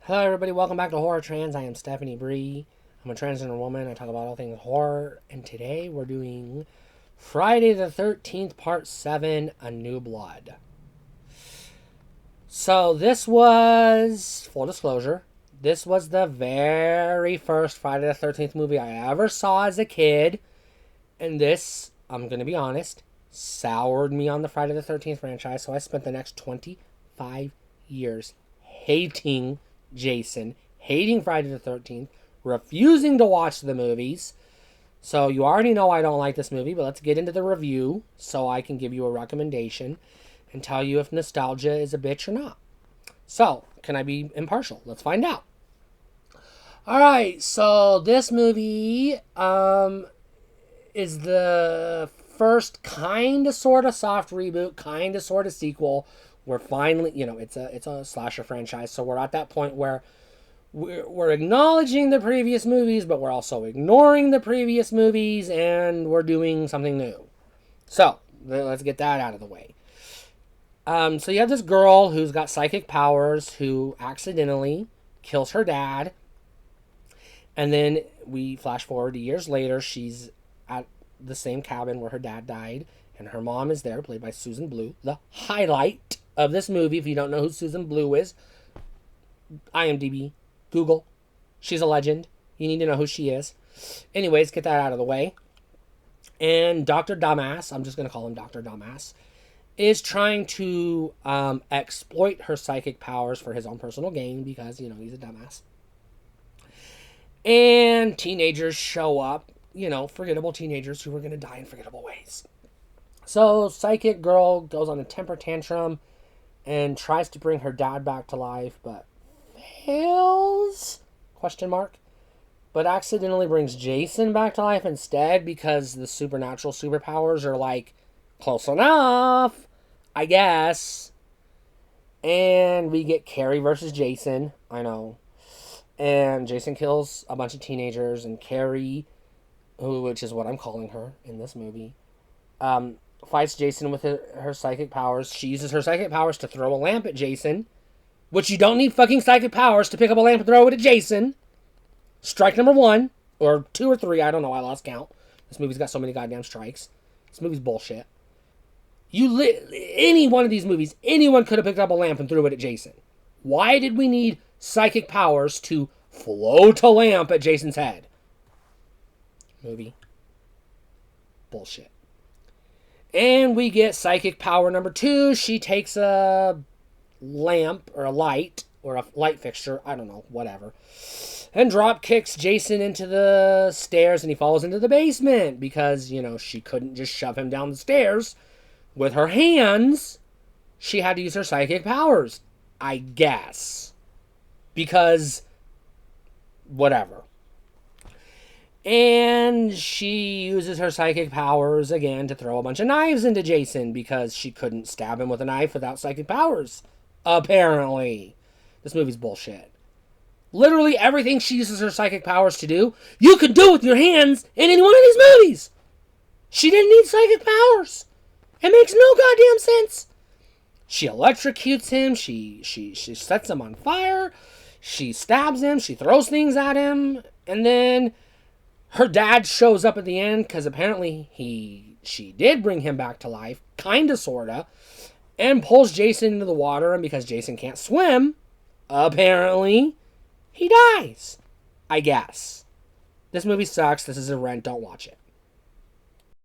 Hello, everybody. Welcome back to Horror Trans. I am Stephanie Bree. I'm a transgender woman. I talk about all things horror. And today we're doing Friday the 13th, Part 7, A New Blood. So this was, full disclosure, this was the very first Friday the 13th movie I ever saw as a kid. And this, I'm going to be honest, soured me on the Friday the 13th franchise. So I spent the next 25 years hating Jason, hating Friday the 13th, refusing to watch the movies. So you already know I don't like this movie, but let's get into the review so I can give you a recommendation and tell you if nostalgia is a bitch or not. So, can I be impartial? Let's find out. Alright, so this movie is the first kind of sort of soft reboot, kind of sort of sequel. We're finally, it's a slasher franchise, so we're at that point where we're acknowledging the previous movies, but we're also ignoring the previous movies, and we're doing something new. So, let's get that out of the way. So you have this girl who's got psychic powers who accidentally kills her dad, and then we flash forward to years later. She's at the same cabin where her dad died, and her mom is there, played by Susan Blue, the highlight of this movie. If you don't know who Susan Blue is, IMDb, Google. She's a legend. You need to know who she is. Anyways, get that out of the way. And Dr. Dumbass, I'm just going to call him Dr. Dumbass, is trying to exploit her psychic powers for his own personal gain because, he's a dumbass. And teenagers show up, forgettable teenagers who are going to die in forgettable ways. So, psychic girl goes on a temper tantrum and tries to bring her dad back to life, but fails? ? But accidentally brings Jason back to life instead because the supernatural superpowers are, close enough, I guess. And we get Carrie versus Jason. I know. And Jason kills a bunch of teenagers, and Carrie, which is what I'm calling her in this movie, fights Jason with her psychic powers. She uses her psychic powers to throw a lamp at Jason, which you don't need fucking psychic powers to pick up a lamp and throw it at Jason. Strike number 1, or 2 or 3, I don't know, I lost count. This movie's got so many goddamn strikes. This movie's bullshit. Any one of these movies, anyone could have picked up a lamp and threw it at Jason. Why did we need psychic powers to float a lamp at Jason's head? Movie. Bullshit. And we get psychic power number 2. She takes a lamp or a light or a light fixture, I don't know, whatever, and drop kicks Jason into the stairs, and he falls into the basement because, she couldn't just shove him down the stairs with her hands. She had to use her psychic powers, I guess, because whatever. And she uses her psychic powers again to throw a bunch of knives into Jason because she couldn't stab him with a knife without psychic powers. Apparently. This movie's bullshit. Literally everything she uses her psychic powers to do, you could do with your hands in any one of these movies. She didn't need psychic powers. It makes no goddamn sense. She electrocutes him. She sets him on fire. She stabs him. She throws things at him. And then her dad shows up at the end because apparently she did bring him back to life, kinda, sorta, and pulls Jason into the water, and because Jason can't swim, apparently, he dies. I guess. This movie sucks. This is a rent. Don't watch it.